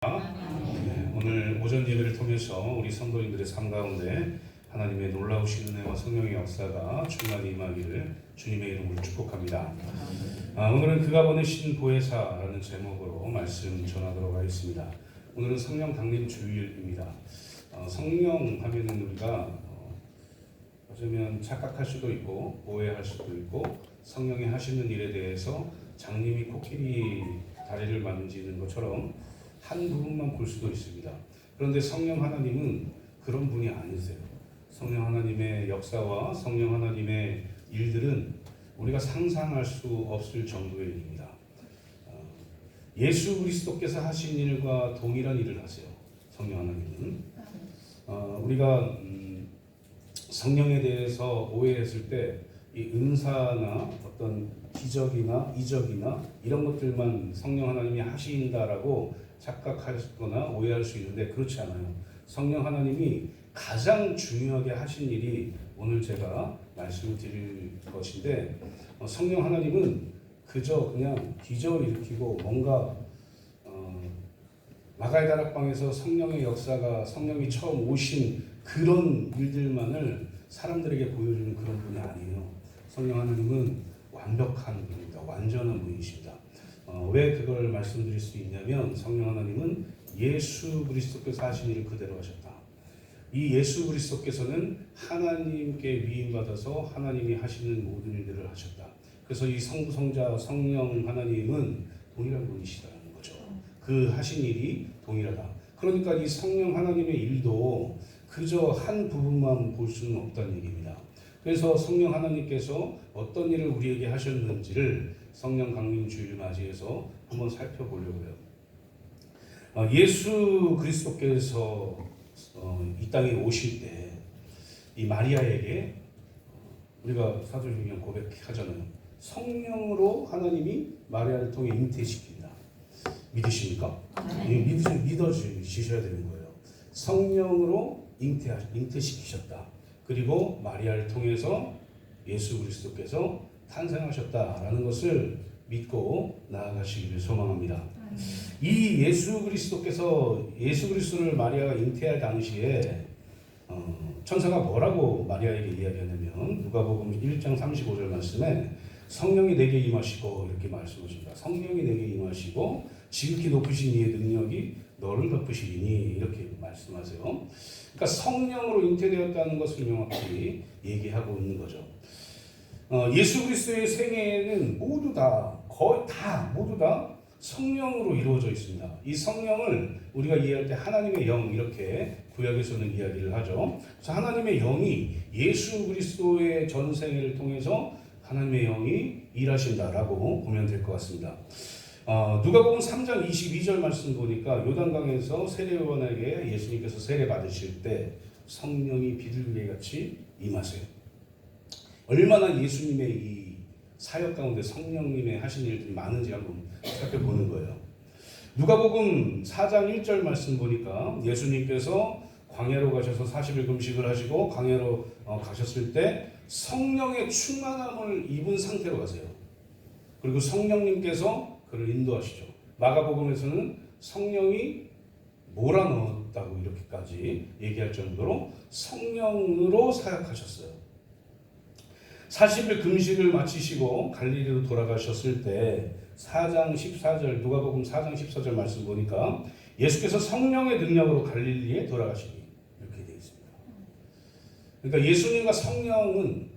네, 오늘 오전 예배를 통해서 우리 성도님들의 삶 가운데 하나님의 놀라우신 은혜와 성령의 역사가 충만히 임하기를 주님의 이름으로 축복합니다. 오늘은 그가 보내신 보혜사라는 제목으로 말씀 전하도록 하겠습니다. 오늘은 성령 강림 주일입니다. 성령 하면은 우리가 어쩌면 착각할 수도 있고 오해할 수도 있고 성령이 하시는 일에 대해서 장님이 코끼리 다리를 만지는 것처럼 한 부분만 볼 수도 있습니다. 그런데 성령 하나님은 그런 분이 아니세요. 성령 하나님의 역사와 성령 하나님의 일들은 우리가 상상할 수 없을 정도의 일입니다. 예수 그리스도께서 하신 일과 동일한 일을 하세요. 성령 하나님은. 우리가 성령에 대해서 오해했을 때 이 은사나 어떤 기적이나 이적이나 이런 것들만 성령 하나님이 하신다라고 착각하거나 오해할 수 있는데 그렇지 않아요. 성령 하나님이 가장 중요하게 하신 일이 오늘 제가 말씀을 드릴 것인데 성령 하나님은 그저 그냥 기적을 일으키고 뭔가 마가의 다락방에서 성령의 역사가 성령이 처음 오신 그런 일들만을 사람들에게 보여주는 그런 분이 아니에요. 성령 하나님은 완벽한 분입니다. 완전한 분이십니다. 왜 그걸 말씀드릴 수 있냐면 성령 하나님은 예수 그리스도께서 하신 일을 그대로 하셨다. 이 예수 그리스도께서는 하나님께 위임받아서 하나님이 하시는 모든 일들을 하셨다. 그래서 이 성부 성자 성령 하나님은 동일한 분이시다는 거죠. 그 하신 일이 동일하다. 그러니까 이 성령 하나님의 일도 그저 한 부분만 볼 수는 없다는 얘기입니다. 그래서 성령 하나님께서 어떤 일을 우리에게 하셨는지를 성령 강림 주일 맞이해서 한번 살펴보려고 해요. 예수 그리스도께서 이 땅에 오실 때 이 마리아에게 우리가 사도행전 고백하잖아요. 성령으로 하나님이 마리아를 통해 잉태시킨다. 믿으십니까? 믿어주셔야 되는 거예요. 성령으로 잉태시키셨다. 그리고 마리아를 통해서 예수 그리스도께서 탄생하셨다라는 것을 믿고 나아가시기를 소망합니다. 이 예수 그리스도를 마리아가 잉태할 당시에 천사가 뭐라고 마리아에게 이야기하냐면 누가복음 1장 35절 말씀에 성령이 내게 임하시고 이렇게 말씀하십니다. 성령이 내게 임하시고 지극히 높으신 이의 능력이 너를 덮으시리니 이렇게 말씀하세요. 그러니까 성령으로 잉태되었다는 것을 명확히 얘기하고 있는 거죠. 예수 그리스도의 생애는 거의 다 성령으로 이루어져 있습니다. 이 성령을 우리가 이해할 때 하나님의 영 이렇게 구약에서는 이야기를 하죠. 그래서 하나님의 영이 예수 그리스도의 전생애를 통해서 하나님의 영이 일하신다라고 보면 될 것 같습니다. 누가복음 3장 22절 말씀 보니까 요단강에서 세례요한에게 예수님께서 세례 받으실 때 성령이 비둘기같이 임하세요. 얼마나 예수님의 이 사역 가운데 성령님의 하신 일들이 많은지 한번 살펴보는 거예요. 누가복음 4장 1절 말씀 보니까 예수님께서 광야로 가셔서 40일 금식을 하시고 광야로 가셨을 때 성령의 충만함을 입은 상태로 가세요. 그리고 성령님께서 그를 인도하시죠. 마가복음에서는 성령이 몰아넣었다고 이렇게까지 얘기할 정도로 성령으로 사역하셨어요. 40일 금식을 마치시고 갈릴리로 돌아가셨을 때 4장 14절 누가복음 4장 14절 말씀 보니까 예수께서 성령의 능력으로 갈릴리에 돌아가시니 이렇게 되어 있습니다. 그러니까 예수님과 성령은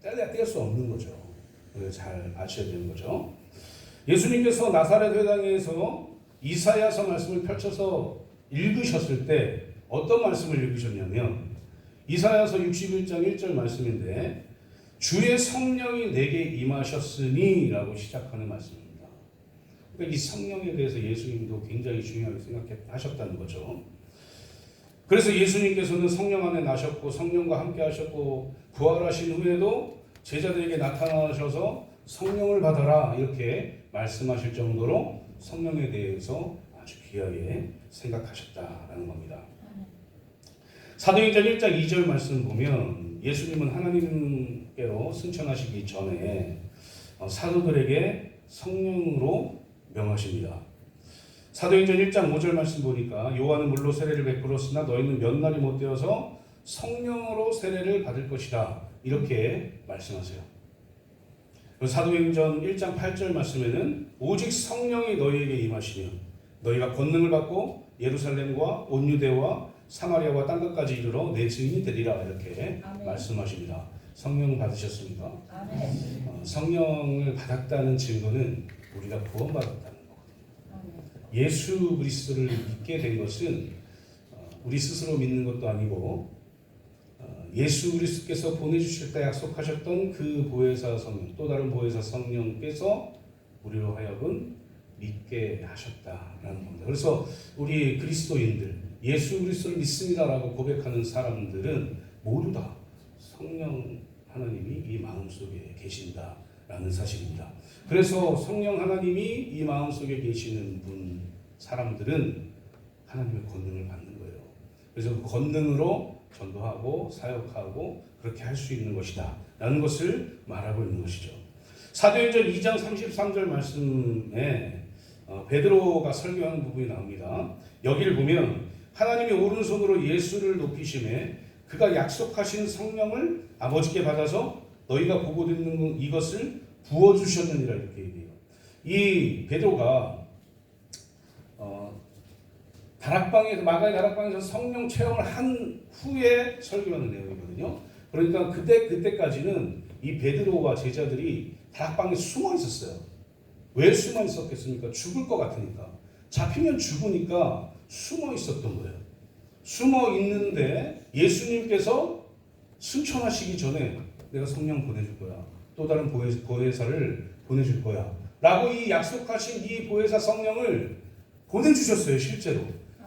뗄 수 없는 거죠. 잘 아셔야 되는 거죠. 예수님께서 나사렛 회당에서 이사야서 말씀을 펼쳐서 읽으셨을 때 어떤 말씀을 읽으셨냐면 이사야서 61장 1절 말씀인데 주의 성령이 내게 임하셨으니 라고 시작하는 말씀입니다. 그러니까 이 성령에 대해서 예수님도 굉장히 중요하게 생각하셨다는 거죠. 그래서 예수님께서는 성령 안에 나셨고 성령과 함께 하셨고 부활하신 후에도 제자들에게 나타나셔서 성령을 받아라 이렇게 말씀하실 정도로 성령에 대해서 아주 귀하게 생각하셨다라는 겁니다. 사도행전 1장 2절 말씀 보면 예수님은 하나님께로 승천하시기 전에 사도들에게 성령으로 명하십니다. 사도행전 1장 5절 말씀 보니까 요한은 물로 세례를 베풀었으나 너희는 몇 날이 못 되어서 성령으로 세례를 받을 것이다. 이렇게 말씀하세요. 사도행전 1장 8절 말씀에는 오직 성령이 너희에게 임하시면 너희가 권능을 받고 예루살렘과 온 유대와 사마리아와 땅끝까지 이르러 내 증인이 되리라. 이렇게 아멘. 말씀하십니다. 성령 받으셨습니까? 아멘. 성령을 받았다는 증거는 우리가 구원받았다는 거거든요. 예수 그리스도를 믿게 된 것은 우리 스스로 믿는 것도 아니고 예수 그리스도께서 보내주실 때 약속하셨던 그 보혜사 성령, 또 다른 보혜사 성령께서 우리로 하여금 믿게 하셨다라는 겁니다. 그래서 우리 그리스도인들, 예수 그리스도를 믿습니다라고 고백하는 사람들은 모두 다 성령 하나님이 이 마음속에 계신다라는 사실입니다. 그래서 성령 하나님이 이 마음속에 계시는 사람들은 하나님의 권능을 받는 거예요. 그래서 그 권능으로 전도하고 사역하고 그렇게 할 수 있는 것이다 라는 것을 말하고 있는 것이죠. 사도행전 2장 33절 말씀에 베드로가 설교하는 부분이 나옵니다. 여기를 보면 하나님이 오른손으로 예수를 높이심에 그가 약속하신 성령을 아버지께 받아서 너희가 보고 듣는 이것을 부어주셨느니라 이렇게 얘기해요. 이 베드로가 마가의 다락방에서 성령 체험을 한 후에 설교하는 내용이거든요. 그러니까 그때까지는 이 베드로와 제자들이 다락방에 숨어 있었어요. 왜 숨어 있었겠습니까? 죽을 것 같으니까. 잡히면 죽으니까 숨어 있었던 거예요. 숨어 있는데 예수님께서 승천하시기 전에 내가 성령 보내줄 거야. 또 다른 보혜사를 보내줄 거야. 라고 이 약속하신 이 보혜사 성령을 보내주셨어요, 실제로.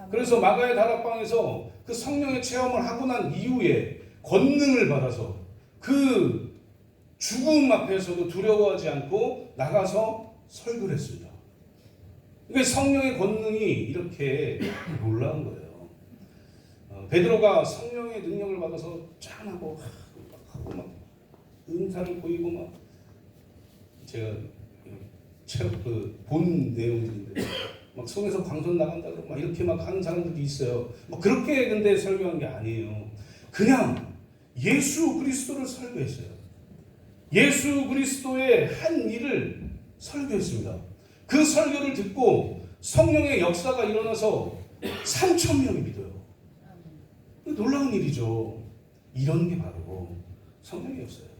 그래서 마가의 다락방에서 그 성령의 체험을 하고 난 이후에 권능을 받아서 그 죽음 앞에서도 두려워하지 않고 나가서 설교를 했습니다. 그러니까 성령의 권능이 이렇게 놀라운 거예요. 베드로가 성령의 능력을 받아서 짠하고 막 은사를 보이고 막 제가 책 본 내용들인데 막 손에서 광선 나간다 그러고 막 이렇게 막 하는 사람들도 있어요. 뭐 그렇게 근데 설교한 게 아니에요. 그냥 예수 그리스도를 설교했어요. 예수 그리스도의 한 일을 설교했습니다. 그 설교를 듣고 성령의 역사가 일어나서 3,000명이 믿어요. 놀라운 일이죠. 이런 게 바로 성령의 역사예요.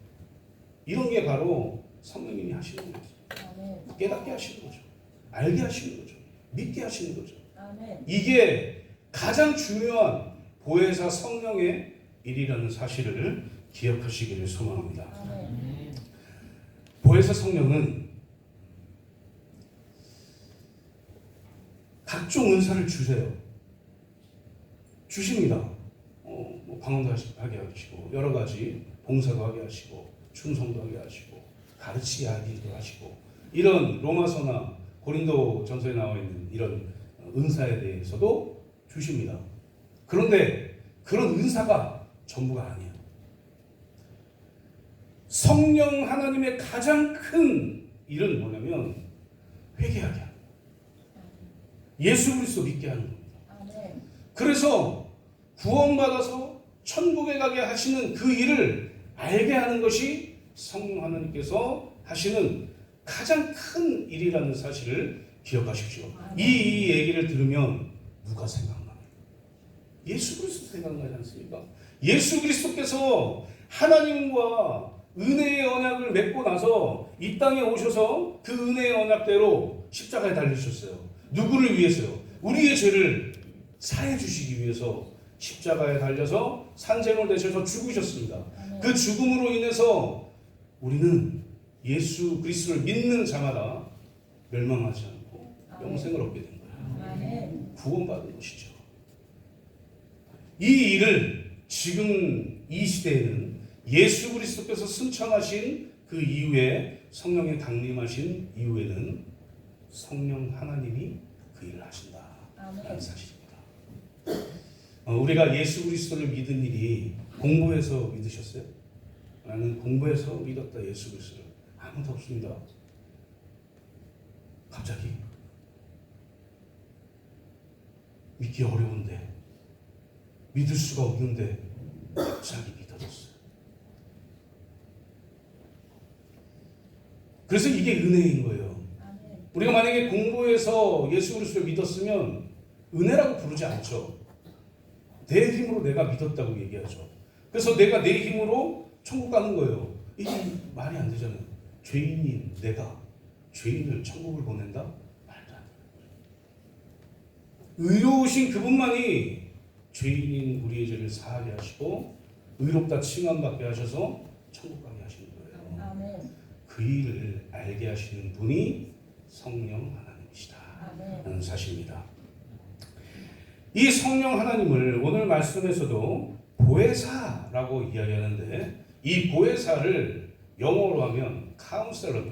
이런 게 바로 성령님이 하시는 거죠. 깨닫게 하시는 거죠. 알게 하시는 거죠. 믿게 하시는 거죠. 이게 가장 중요한 보혜사 성령의 일이라는 사실을 기억하시기를 소망합니다. 보혜사 성령은 각종 은사를 주세요. 주십니다. 뭐 방언도 하게 하시고 여러 가지 봉사도 하게 하시고 충성도 하게 하시고 가르치게 하기도 하시고 이런 로마서나 고린도 전서에 나와 있는 이런 은사에 대해서도 주십니다. 그런데 그런 은사가 전부가 아니에요. 성령 하나님의 가장 큰 일은 뭐냐면 회개하게 하는 거예요. 예수 그리스도 믿게 하는 겁니다. 그래서 구원받아서 천국에 가게 하시는 그 일을 알게 하는 것이 성령 하나님께서 하시는 가장 큰 일이라는 사실을 기억하십시오. 이 얘기를 들으면 누가 생각나요? 예수 그리스도 생각나지 않습니까? 예수 그리스도께서 하나님과 은혜의 언약을 맺고 나서 이 땅에 오셔서 그 은혜의 언약대로 십자가에 달리셨어요. 누구를 위해서요? 우리의 죄를 사해 주시기 위해서 십자가에 달려서 산재물 되셔서 죽으셨습니다. 그 죽음으로 인해서 우리는 예수 그리스도를 믿는 자마다 멸망하지 않고 영생을 얻게 된 거예요. 구원받은 것이죠. 이 일을 지금 이 시대에는 예수 그리스도께서 승천하신 그 이후에 성령의 강림하신 이후에는 성령 하나님이 그 일을 하신다라는 사실입니다. 우리가 예수 그리스도를 믿은 일이 공부해서 믿으셨어요? 나는 공부해서 믿었다 예수 그리스도를. 아무도 없습니다. 갑자기 믿기 어려운데, 믿을 수가 없는데 갑자기 믿어졌어요. 그래서 이게 은혜인 거예요. 우리가 만약에 공부해서 예수 그리스도를 믿었으면 은혜라고 부르지 않죠. 내 힘으로 내가 믿었다고 얘기하죠. 그래서 내가 내 힘으로 천국 가는 거예요. 이게 말이 안 되잖아요. 죄인인 내가 죄인을 천국을 보낸다? 말도 안 돼요. 의로우신 그분만이 죄인인 우리의 죄를 사하게 하시고 의롭다 칭함받게 하셔서 천국 가게 하시는 거예요. 아멘. 그 일을 알게 하시는 분이 성령 하나님이시다 라는 사실입니다. 이 성령 하나님을 오늘 말씀에서도 보혜사라고 이야기하는데, 이 보혜사를 영어로 하면 카운셀러.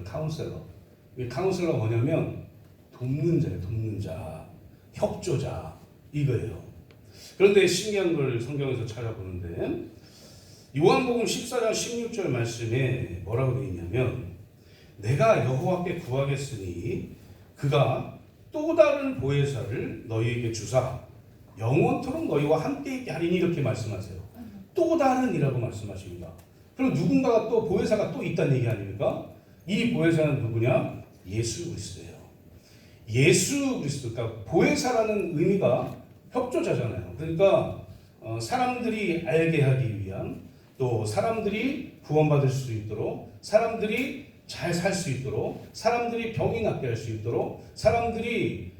이 카운셀러가 뭐냐면 돕는 자예요. 돕는 자, 협조자 이거예요. 그런데 신기한 걸 성경에서 찾아보는데 요한복음 14장 16절 말씀에 뭐라고 되어 있냐면, 내가 여호와께 구하겠으니 그가 또 다른 보혜사를 너희에게 주사 영원토록 너희와 함께 있게 하리니, 이렇게 말씀하세요. 또 다른이라고 말씀하십니다. 그럼 누군가가 또 보혜사가 또 있다는 얘기 아닙니까? 이 보혜사는 누구냐? 예수 그리스도예요. 예수 그리스도, 그러니까 보혜사라는 의미가 협조자잖아요. 그러니까 사람들이 알게 하기 위한, 또 사람들이 구원받을 수 있도록, 사람들이 잘 살 수 있도록, 사람들이 병이 낫게 할 수 있도록, 사람들이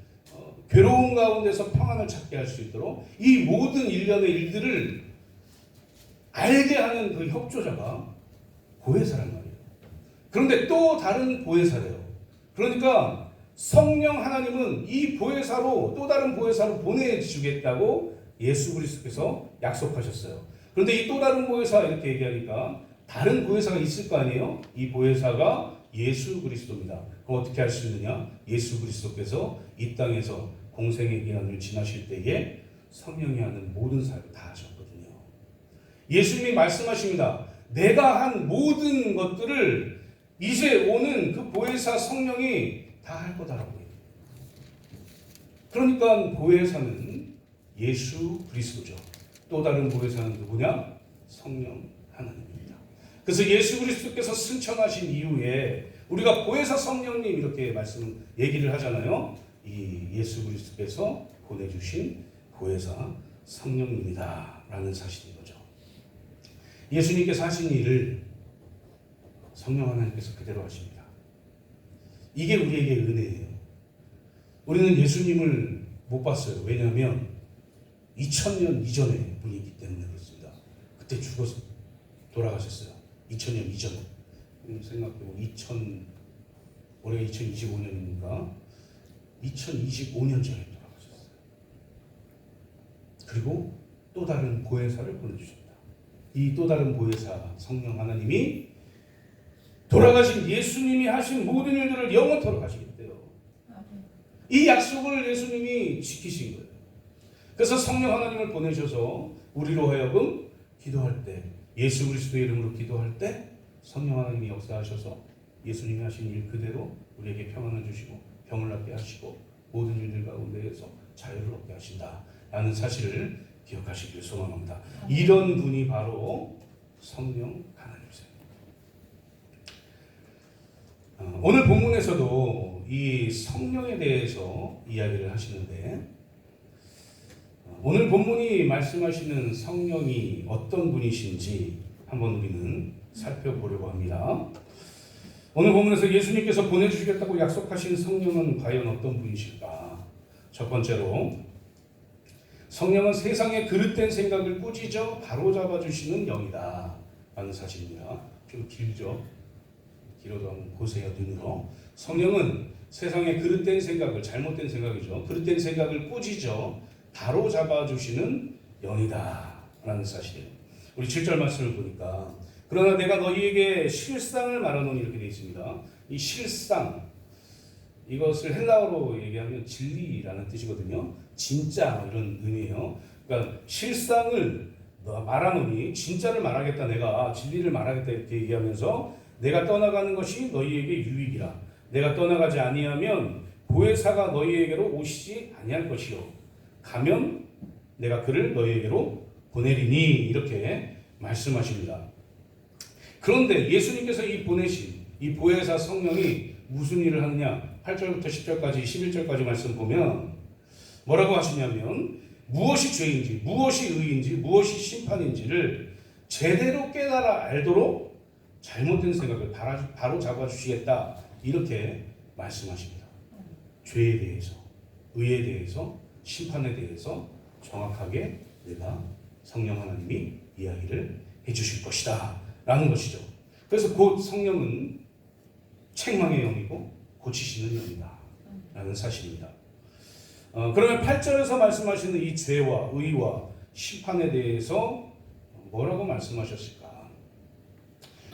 괴로운 가운데서 평안을 찾게 할 수 있도록, 이 모든 일련의 일들을 알게 하는 그 협조자가 보혜사란 말이에요. 그런데 또 다른 보혜사래요. 그러니까 성령 하나님은 이 보혜사로, 또 다른 보혜사로 보내주겠다고 예수 그리스도께서 약속하셨어요. 그런데 이 또 다른 보혜사 이렇게 얘기하니까 다른 보혜사가 있을 거 아니에요? 이 보혜사가 예수 그리스도입니다. 그럼 어떻게 할 수 있느냐? 예수 그리스도께서 이 땅에서 공생의 기한을 지나실 때에 성령이 하는 모든 사역을 다 하셨거든요. 예수님이 말씀하십니다. 내가 한 모든 것들을 이제 오는 그 보혜사 성령이 다 할 거다라고 해요. 그러니까 보혜사는 예수 그리스도죠. 또 다른 보혜사는 누구냐? 성령 하나님입니다. 그래서 예수 그리스도께서 승천하신 이후에 우리가 보혜사 성령님 이렇게 얘기를 하잖아요. 이 예수 그리스도께서 보내주신 보혜사 성령님이다 라는 사실인 거죠. 예수님께서 하신 일을 성령 하나님께서 그대로 하십니다. 이게 우리에게 은혜예요. 우리는 예수님을 못 봤어요. 왜냐하면 2000년 이전의 분이기 때문에 그렇습니다. 그때 죽어서 돌아가셨어요. 2000년 이전에. 생각해보면 올해가 2025년이니까 2025년 전에 돌아가셨어요. 그리고 또 다른 보혜사를 보내주십니다. 이 또 다른 보혜사 성령 하나님이 돌아가신 예수님이 하신 모든 일들을 영원토록 하시겠대요. 이 약속을 예수님이 지키신 거예요. 그래서 성령 하나님을 보내셔서 우리로 하여금 기도할 때, 예수 그리스도의 이름으로 기도할 때 성령 하나님이 역사하셔서 예수님이 하신 일 그대로 우리에게 평안을 주시고 병을 낫게 하시고 모든 일들 가운데에서 자유를 얻게 하신다라는 사실을 기억하시길 소망합니다. 이런 분이 바로 성령 하나님이세요. 오늘 본문에서도 이 성령에 대해서 이야기를 하시는데, 오늘 본문이 말씀하시는 성령이 어떤 분이신지 한번 우리는 살펴보려고 합니다. 오늘 본문에서 예수님께서 보내주시겠다고 약속하신 성령은 과연 어떤 분이실까? 첫 번째로, 성령은 세상의 그릇된 생각을 꾸짖어 바로잡아 주시는 영이다 라는 사실입니다. 좀 길죠? 길어도 한번 보세요, 눈으로. 성령은 세상의 그릇된 생각을, 잘못된 생각이죠, 그릇된 생각을 꾸짖어 바로잡아 주시는 영이다 라는 사실이에요. 우리 7절 말씀을 보니까, 그러나 내가 너희에게 실상을 말하노니 이렇게 되어 있습니다. 이 실상, 이것을 헬라어로 얘기하면 진리라는 뜻이거든요. 진짜 이런 의미예요. 그러니까 실상을 말하노니, 진짜를 말하겠다, 내가 진리를 말하겠다 이렇게 얘기하면서, 내가 떠나가는 것이 너희에게 유익이라. 내가 떠나가지 아니하면 보혜사가 너희에게로 오시지 아니할 것이요. 가면 내가 그를 너희에게로 보내리니 이렇게 말씀하십니다. 그런데 예수님께서 이 보내신 이 보혜사 성령이 무슨 일을 하느냐? 8절부터 10절까지 11절까지 말씀 보면 뭐라고 하시냐면 무엇이 죄인지 무엇이 의인지 무엇이 심판인지를 제대로 깨달아 알도록 잘못된 생각을 바로 잡아주시겠다 이렇게 말씀하십니다. 죄에 대해서 의에 대해서 심판에 대해서 정확하게 내가 성령 하나님이 이야기를 해주실 것이다 라는 것이죠. 그래서 곧 성령은 책망의 영이고 고치시는 영이다 라는 사실입니다. 그러면 8절에서 말씀하시는 이 죄와 의와 심판에 대해서 뭐라고 말씀하셨을까?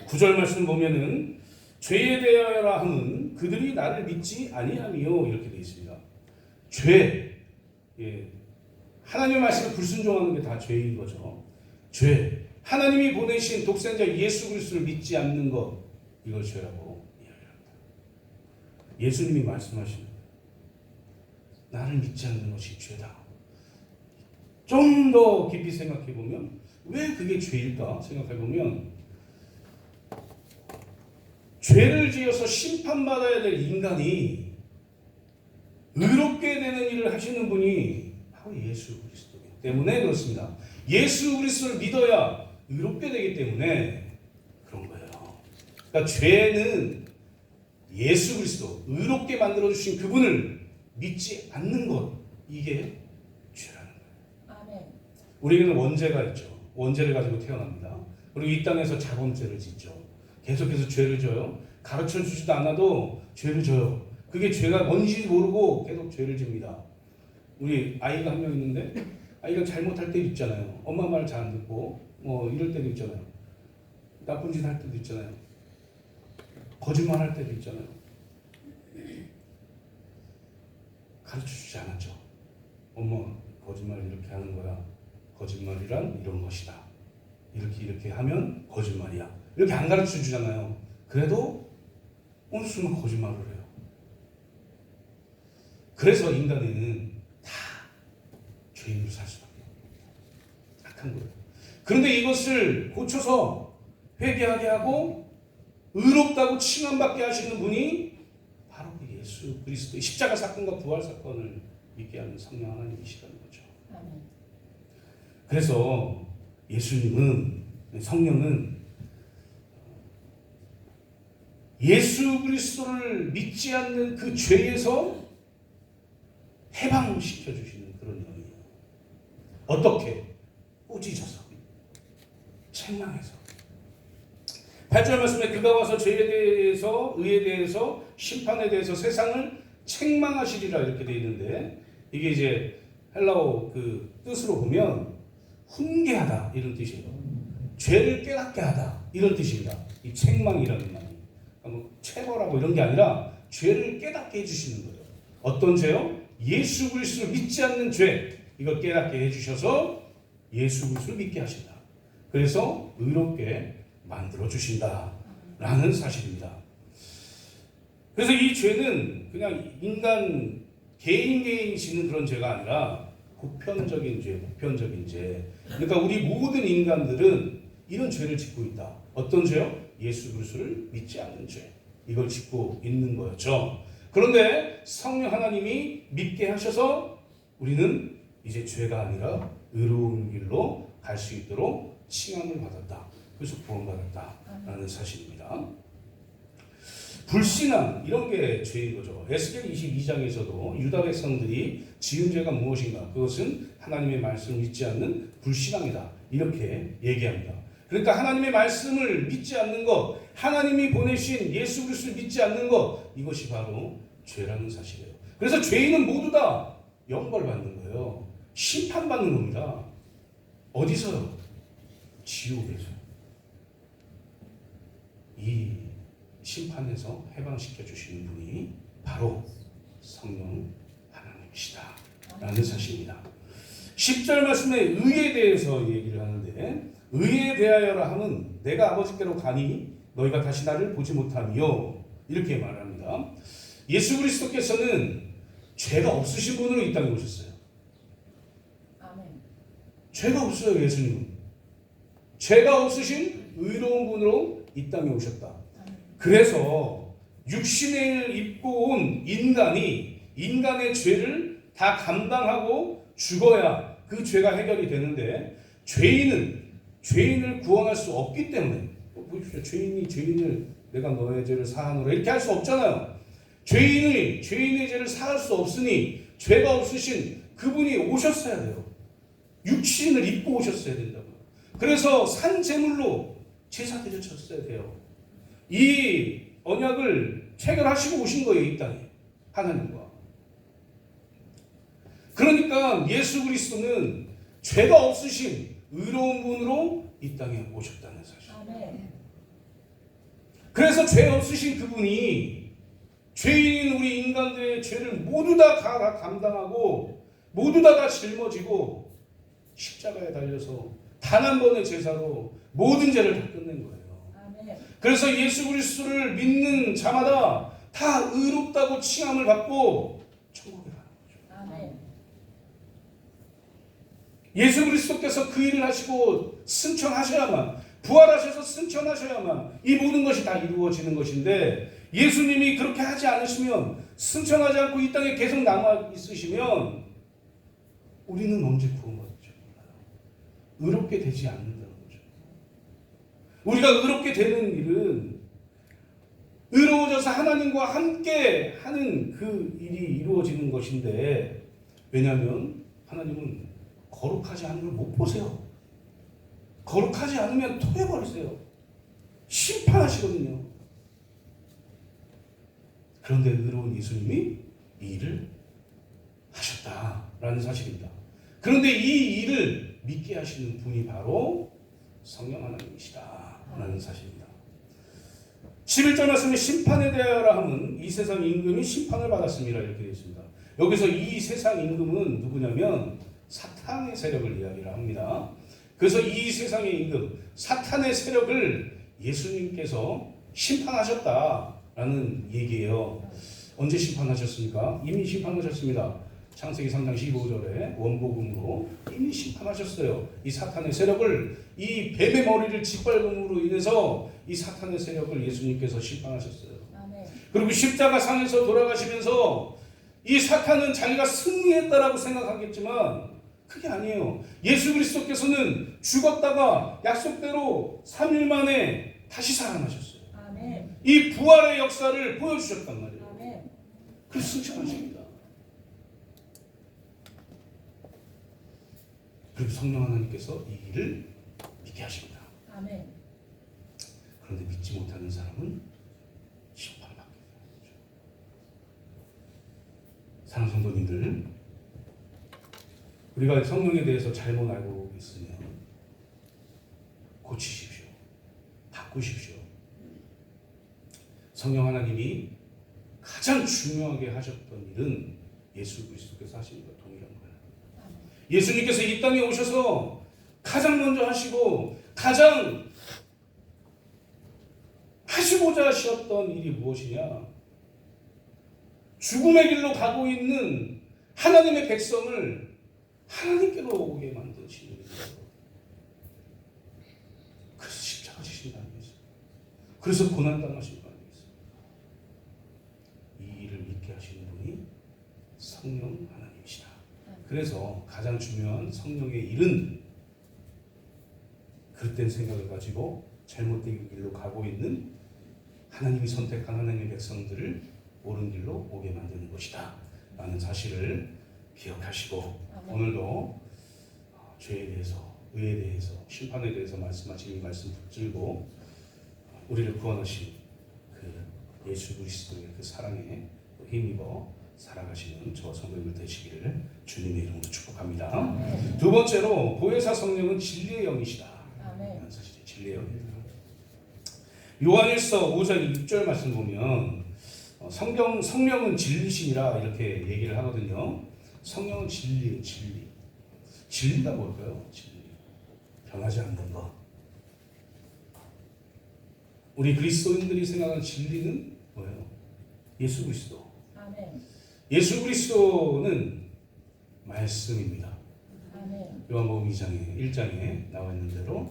9절 말씀 보면은 죄에 대하여라 함은 그들이 나를 믿지 아니하미요 이렇게 되어 있습니다. 죄, 하나님의 말씀을 불순종하는 게 다 죄인 거죠. 죄, 하나님이 보내신 독생자 예수 그리스도를 믿지 않는 것, 이걸 죄라고 이야기합니다. 예수님이 말씀하십니다. 나를 믿지 않는 것이 죄다. 좀 더 깊이 생각해 보면 왜 그게 죄일까 생각해 보면 죄를 지어서 심판받아야 될 인간이 의롭게 되는 일을 하시는 분이 바로 예수 그리스도이기 때문에 그렇습니다. 예수 그리스도를 믿어야 의롭게 되기 때문에 그런 거예요. 그러니까 죄는 예수 그리스도, 의롭게 만들어주신 그분을 믿지 않는 것, 이게 죄라는 거예요. 아멘. 우리에게는 원죄가 있죠. 원죄를 가지고 태어납니다. 그리고 이 땅에서 자범죄를 짓죠. 계속해서 죄를 져요. 가르쳐주지도 않아도 죄를 져요. 그게 죄가 뭔지 모르고 계속 죄를 집니다. 우리 아이가 한 명 있는데 아이가 잘못할 때 있잖아요. 엄마 말 잘 안 듣고 뭐 이럴 때도 있잖아요. 나쁜 짓 할 때도 있잖아요. 거짓말 할 때도 있잖아요. 가르쳐주지 않았죠. 엄마 거짓말 이렇게 하는 거야. 거짓말이란 이런 것이다. 이렇게 하면 거짓말이야. 이렇게 안 가르쳐주잖아요. 그래도 어느 순간 거짓말을 해요. 그래서 인간에는 다 죄인으로 살 수밖에 없어요. 악한 거예요. 그런데 이것을 고쳐서 회개하게 하고 의롭다고 칭함받게 하시는 분이 바로 그 예수 그리스도의 십자가 사건과 부활 사건을 믿게 하는 성령 하나님이시라는 거죠. 그래서 예수님은, 성령은 예수 그리스도를 믿지 않는 그 죄에서 해방시켜 주시는 그런 영이에요. 어떻게? 꾸짖어서, 책망해서. 8절 말씀에 그가 와서 죄에 대해서, 의에 대해서, 심판에 대해서 세상을 책망하시리라 이렇게 되어 있는데, 이게 이제 헬라어 그 뜻으로 보면 훈계하다 이런 뜻이에요. 죄를 깨닫게 하다 이런 뜻입니다. 이 책망이라는 말이 뭐 체벌하고 이런 게 아니라 죄를 깨닫게 해주시는 거예요. 어떤 죄요? 예수 그리스도를 믿지 않는 죄, 이걸 깨닫게 해주셔서 예수 그리스도를 믿게 하신다. 그래서 의롭게 만들어 주신다라는 사실입니다. 그래서 이 죄는 그냥 인간 개인이 짓는 그런 죄가 아니라 보편적인 죄, 보편적인 죄. 그러니까 우리 모든 인간들은 이런 죄를 짓고 있다. 어떤 죄요? 예수 그리스도를 믿지 않는 죄. 이걸 짓고 있는 거였죠. 그런데 성령 하나님이 믿게 하셔서 우리는 이제 죄가 아니라 의로운 길로 갈 수 있도록 칭함을 받았다. 그래서 구원받았다라는 사실입니다. 불신앙 이런 게 죄인 거죠. 에스겔 22장에서도 유다 백성들이 지은 죄가 무엇인가? 그것은 하나님의 말씀을 믿지 않는 불신앙이다. 이렇게 얘기합니다. 그러니까 하나님의 말씀을 믿지 않는 것, 하나님이 보내신 예수 그리스도를 믿지 않는 것, 이것이 바로 죄라는 사실이에요. 그래서 죄인은 모두 다 영벌 받는 거예요. 심판받는 겁니다. 어디서요? 지옥에서. 이 심판에서 해방시켜 주시는 분이 바로 성령 하나님이시다 라는 사실입니다. 10절 말씀에 의에 대해서 얘기를 하는데, 의에 대하여라 함은 내가 아버지께로 가니 너희가 다시 나를 보지 못하며 이렇게 말합니다. 예수 그리스도께서는 죄가 없으신 분으로 이 땅에 오셨어요. 죄가 없어요. 예수님은 죄가 없으신 의로운 분으로 이 땅에 오셨다. 그래서 육신의 일을 입고 온 인간이 인간의 죄를 다 감당하고 죽어야 그 죄가 해결이 되는데, 죄인을 구원할 수 없기 때문에, 보십시오. 죄인을 내가 너의 죄를 사하노라 이렇게 할 수 없잖아요. 죄인의 죄를 사할 수 없으니 죄가 없으신 그분이 오셨어야 돼요. 육신을 입고 오셨어야 된다고요. 그래서 산 제물로 제사 드려졌어야 돼요. 이 언약을 체결하시고 오신 거예요. 이 땅에 하나님과. 그러니까 예수 그리스도는 죄가 없으신 의로운 분으로 이 땅에 오셨다는 사실. 그래서 죄 없으신 그분이 죄인인 우리 인간들의 죄를 모두 다 감당하고 모두 다 짊어지고 십자가에 달려서 단 한 번의 제사로 모든 죄를 다 끝낸 거예요. 그래서 예수 그리스도를 믿는 자마다 다 의롭다고 칭함을 받고 천국에 가는 거죠. 예수 그리스도께서 그 일을 하시고 승천하셔야만, 부활하셔서 승천하셔야만 이 모든 것이 다 이루어지는 것인데, 예수님이 그렇게 하지 않으시면, 승천하지 않고 이 땅에 계속 남아 있으시면 우리는 언제 구원받을지 몰라요. 의롭게 되지 않는다는 거죠. 우리가 의롭게 되는 일은 의로워져서 하나님과 함께 하는 그 일이 이루어지는 것인데, 왜냐하면 하나님은 거룩하지 않은 걸 못 보세요. 거룩하지 않으면 토해버리세요. 심판하시거든요. 그런데 의로운 예수님이 이 일을 하셨다라는 사실입니다. 그런데 이 일을 믿게 하시는 분이 바로 성령 하나님이시다라는 사실입니다. 11절 말씀에 심판에 대하여라 하면 이 세상 임금이 심판을 받았습니다. 이렇게 되어 있습니다. 여기서 이 세상 임금은 누구냐면 사탄의 세력을 이야기를 합니다. 그래서 이 세상의 임금 사탄의 세력을 예수님께서 심판하셨다라는 얘기예요. 언제 심판하셨습니까? 이미 심판하셨습니다. 창세기 3장 15절에 원복음으로 이미 심판하셨어요. 이 사탄의 세력을, 이 뱀의 머리를 짓밟음으로 인해서 이 사탄의 세력을 예수님께서 심판하셨어요. 그리고 십자가상에서 돌아가시면서 이 사탄은 자기가 승리했다라고 생각하겠지만 그게 아니에요. 예수 그리스도께서는 죽었다가 약속대로 3일 만에 다시 살아나셨어요. 이 부활의 역사를 보여주셨단 말이에요. 그래서 승천하십니다. 그리고 성령 하나님께서 이 일을 믿게 하십니다. 그런데 믿지 못하는 사람은 심판받게 되는 거죠. 사랑하는 성도님들, 우리가 성령에 대해서 잘못 알고 있으면 고치십시오. 바꾸십시오. 성령 하나님이 가장 중요하게 하셨던 일은 예수 그리스도께서 하신 것과 동일한 거예요. 예수님께서 이 땅에 오셔서 가장 먼저 하시고 가장 하시고자 하셨던 일이 무엇이냐? 죽음의 길로 가고 있는 하나님의 백성을 하나님께로 오게 만드시는 거예요. 그래서 십자가 지신 거 아니겠어요? 그래서 고난당하신 거 아니겠어요? 이 일을 믿게 하시는 분이 성령 하나님이시다. 그래서 가장 중요한 성령의 일은 그릇된 생각을 가지고 잘못된 길로 가고 있는 하나님이 선택한 하나님의 백성들을 옳은 길로 오게 만드는 것이다 라는 사실을 기억하시고, 오늘도 죄에 대해서, 의에 대해서, 심판에 대해서 말씀하신 이 말씀 붙들고 우리를 구원하신 그 예수 그리스도의 그 사랑에 힘입어 살아가시는 저와 성도님들 되시기를 주님의 이름으로 축복합니다. 두 번째로 보혜사 성령은 진리의 영이시다 라는 사실이 진리의 영입니다. 요한일서 5장 6절 말씀 보면 성령은 진리시니라 이렇게 얘기를 하거든요. 성령은 진리예요. 진리가 뭘까요? 진리. 변하지 않는 것. 우리 그리스도인들이 생각하는 진리는 뭐예요? 예수 그리스도. 예수 그리스도는 말씀입니다. 요한복음 1장에 나와 있는 대로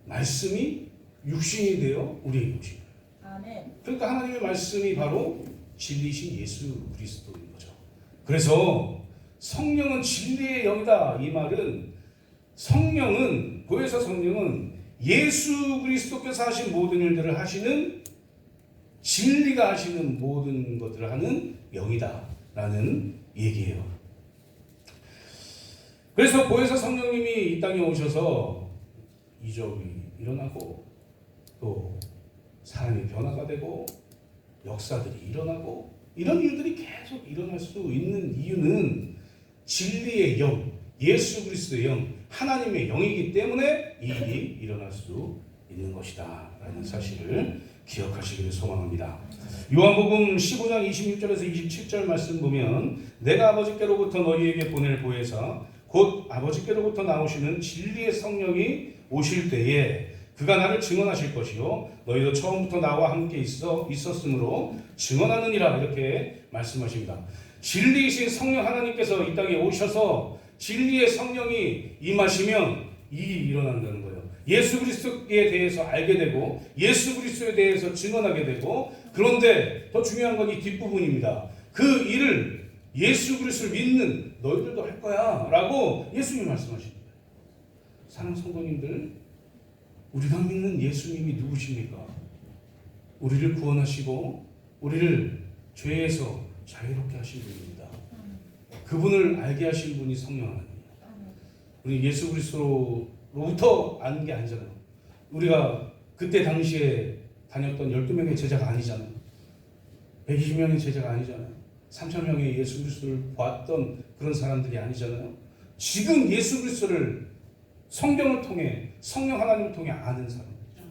말씀이 육신이 되어 우리에게 오신 거예요. 아멘. 그러니까 하나님의 말씀이 바로 진리신 예수 그리스도인 거죠. 그래서 성령은 진리의 영이다. 이 말은 성령은 보혜사 성령은 예수 그리스도께서 하신 모든 일들을 하시는 진리가 하시는 모든 것들을 하는 영이다 라는 얘기예요. 그래서 보혜사 성령님이 이 땅에 오셔서 이적이 일어나고 또 사람이 변화가 되고 역사들이 일어나고 이런 일들이 계속 일어날 수 있는 이유는 진리의 영, 예수 그리스도의 영, 하나님의 영이기 때문에 이 일이 일어날 수 있는 것이다 라는 사실을 기억하시기를 소망합니다. 요한복음 15장 26절에서 27절 말씀 보면 내가 아버지께로부터 너희에게 보낼 보혜사 곧 아버지께로부터 나오시는 진리의 성령이 오실 때에 그가 나를 증언하실 것이요 너희도 처음부터 나와 함께 있었으므로 증언하느니라 이렇게 말씀하십니다. 진리이신 성령 하나님께서 이 땅에 오셔서 진리의 성령이 임하시면 이 일이 일어난다는 거예요. 예수 그리스도에 대해서 알게 되고 예수 그리스도에 대해서 증언하게 되고 그런데 더 중요한 건 이 뒷부분입니다. 그 일을 예수 그리스도를 믿는 너희들도 할 거야 라고 예수님이 말씀하십니다. 사랑하는 성도님들, 우리가 믿는 예수님이 누구십니까? 우리를 구원하시고 우리를 죄에서 자유롭게 하신 분입니다. 그분을 알게 하신 분이 성령 하나님입니다. 우리 예수 그리스도로부터 아는 게 아니잖아요. 우리가 그때 당시에 다녔던 12명의 제자가 아니잖아요. 120명의 제자가 아니잖아요. 3,000명의 예수 그리스도를 봤던 그런 사람들이 아니잖아요. 지금 예수 그리스도를 성경을 통해 성령 하나님을 통해 아는 사람들이죠.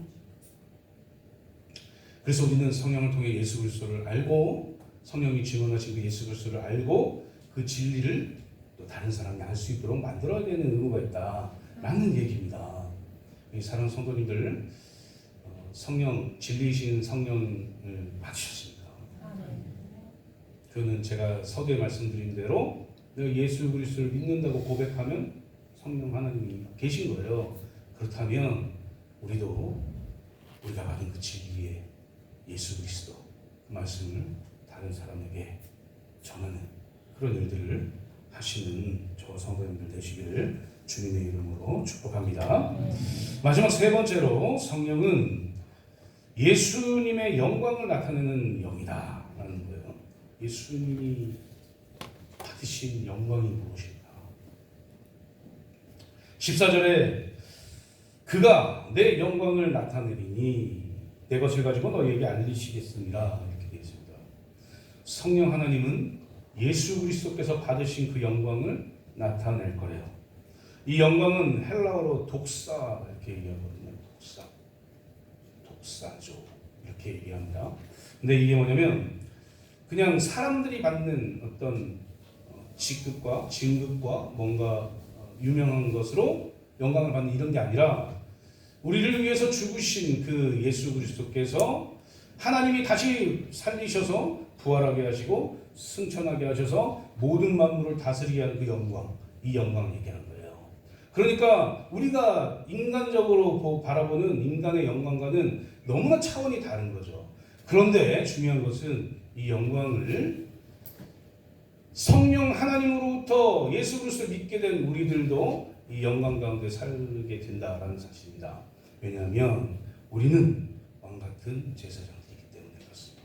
그래서 우리는 성령을 통해 예수 그리스도를 알고 성령이 증언하신 그 예수 그리스도를 알고 그 진리를 또 다른 사람이 알 수 있도록 만들어야 되는 의무가 있다라는 얘기입니다. 사랑하는 성도님들, 성령 진리이신 성령을 받으셨습니까? 그는 제가 서두에 말씀드린 대로 내가 예수 그리스도를 믿는다고 고백하면 성령 하나님이 계신 거예요. 그렇다면 우리가 받은 그 진리의 예수 그리스도 그 말씀을 다른 사람에게 전하는 그런 일들을 하시는 저 성도님들 되시기를 주님의 이름으로 축복합니다. 마지막 세 번째로 성령은 예수님의 영광을 나타내는 영이다 라는 거예요. 예수님이 받으신 영광이 무엇일까? 14절에 그가 내 영광을 나타내리니 내 것을 가지고 너희에게 알리시겠습니다 이렇게 되어 있습니다. 성령 하나님은 예수 그리스도께서 받으신 그 영광을 나타낼 거래요. 이 영광은 헬라어로 독사 이렇게 얘기하거든요. 독사죠 이렇게 얘기합니다. 근데 이게 뭐냐면 그냥 사람들이 받는 어떤 직급과 진급과 뭔가 유명한 것으로 영광을 받는 이런 게 아니라 우리를 위해서 죽으신 그 예수 그리스도께서 하나님이 다시 살리셔서 부활하게 하시고 승천하게 하셔서 모든 만물을 다스리게 하는 그 영광, 이 영광을 얘기하는 거예요. 그러니까 우리가 인간적으로 바라보는 인간의 영광과는 너무나 차원이 다른 거죠. 그런데 중요한 것은 이 영광을 성령 하나님으로부터 예수 그리스도를 믿게 된 우리들도 이 영광 가운데 살게 된다라는 사실입니다. 왜냐하면 우리는 왕 같은 제사장들이기 때문에 그렇습니다.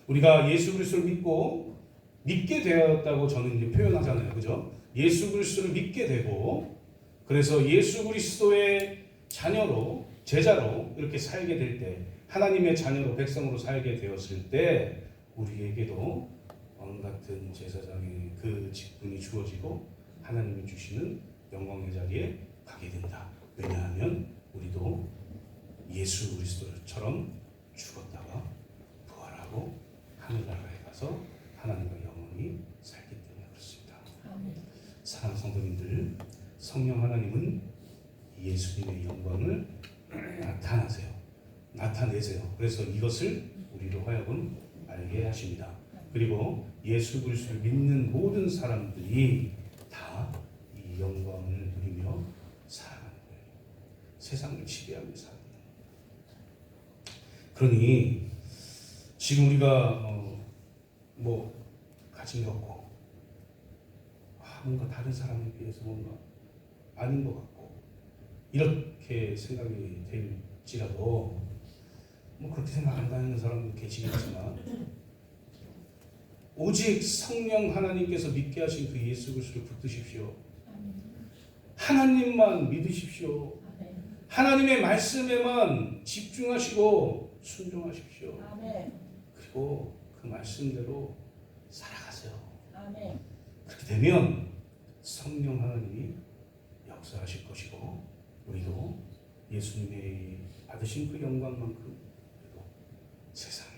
우리가 예수 그리스도를 믿게 되었다고 저는 이제 표현하잖아요. 그죠? 예수 그리스도를 믿게 되고 그래서 예수 그리스도의 자녀로 제자로 이렇게 살게 될 때 하나님의 자녀로 백성으로 살게 되었을 때 우리에게도 왕 같은 제사장의 그 직분이 주어지고 하나님이 주시는 영광의 자리에 가게 된다. 왜냐하면 우리도 예수 그리스도처럼 죽었다가 부활하고 하늘나라에 가서 하나님과 영원히 살기 때문에 그렇습니다. 사랑하는 성도님들, 성령 하나님은 예수님의 영광을 나타내세요. 그래서 이것을 우리로 하여금 알게 하십니다. 그리고 예수 그리스도를 믿는 모든 사람들이 다 이 그 영광을 누리며 살아가는 거예요. 세상을 지배하며 살아가는 거예요. 그러니 지금 우리가 뭐 가진 게 없고 뭔가 다른 사람에 비해서 뭔가 아닌 것 같고 이렇게 생각이 될지라도 뭐 그렇게 생각 안 하는 사람도 계시겠지만 오직 성령 하나님께서 믿게 하신 그 예수 그리스도를 붙드십시오. 하나님만 믿으십시오. 하나님의 말씀에만 집중하시고 순종하십시오. 그리고 그 말씀대로 살아가세요. 그렇게 되면 성령 하나님이 역사하실 것이고 우리도 예수님의 받으신 그 영광만큼 세상을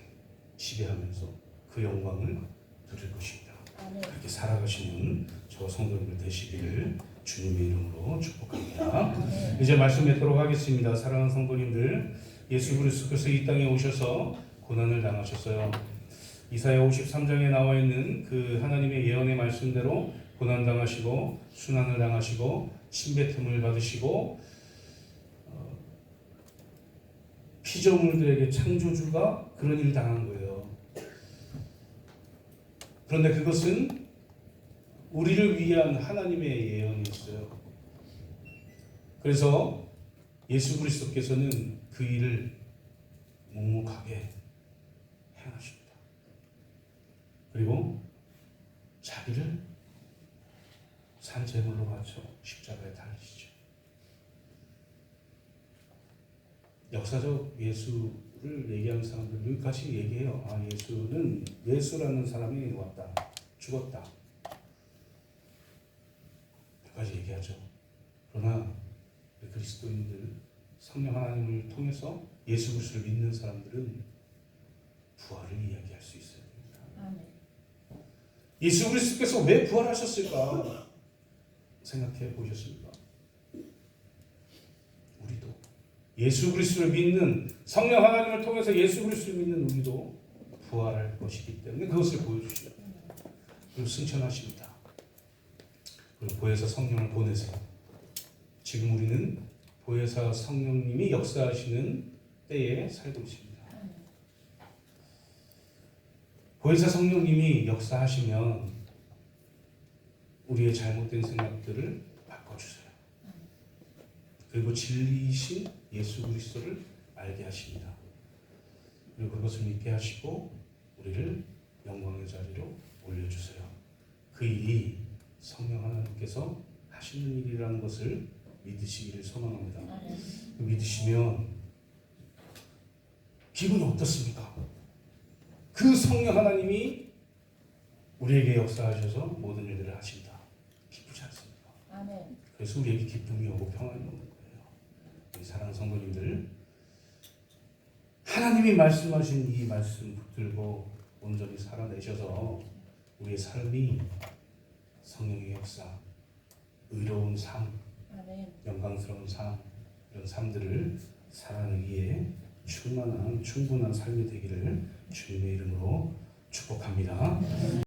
지배하면서 그 영광을 누릴 것입니다. 그렇게 살아가시는 저 성도님들 되시기를 주님의 이름으로 축복합니다. 이제 말씀 맺도록 하겠습니다. 사랑하는 성도님들, 예수 그리스도께서 이 땅에 오셔서 고난을 당하셨어요. 이사야 53장에 나와 있는 그 하나님의 예언의 말씀대로 고난 당하시고 순환을 당하시고 침뱉음을 받으시고 피조물들에게 창조주가 그런 일을 당한 거예요. 그런데 그것은 우리를 위한 하나님의 예언이었어요. 그래서 예수 그리스도께서는 그 일을 묵묵하게 행하십니다. 그리고 자기를 산제물로 바쳐 십자가에 달리시죠. 역사적 예수를 얘기하는 사람들 여기까지 얘기해요. 예수라는 사람이 왔다, 죽었다. 여기까지 얘기하죠. 그러나 그리스도인들, 성령 하나님을 통해서 예수 그리스도를 믿는 사람들은 부활을 이야기할 수 있어요. 예수 그리스도께서 왜 부활하셨을까 생각해 보셨습니까? 우리도 예수 그리스도를 믿는, 성령 하나님을 통해서 예수 그리스도를 믿는 우리도 부활할 것이기 때문에 그것을 보여주시죠. 그리고 승천하십니다. 그리고 보혜사 성령을 보내세요. 지금 우리는 보혜사 성령님이 역사하시는 때에 살고 있습니다. 보혜사 성령님이 역사하시면 우리의 잘못된 생각들을 바꿔주세요. 그리고 진리이신 예수 그리스도를 알게 하십니다. 그리고 그것을 믿게 하시고 우리를 영광의 자리로 올려주세요. 그 일이 성령 하나님께서 하시는 일이라는 것을 믿으시기를 소망합니다. 믿으시면 기분이 어떻습니까? 그 성령 하나님이 우리에게 역사하셔서 모든 일들을 하신다. 기쁘지 않습니까? 그래서 우리에게 기쁨이 오고 평안이 오는 거예요. 우리 사랑하는 성도님들, 하나님이 말씀하신 이 말씀 붙들고 온전히 살아내셔서 우리의 삶이 성령의 역사, 의로운 삶, 영광스러운 삶, 이런 삶들을 살아내기에 충분한 삶이 되기를 주님의 이름으로 축복합니다.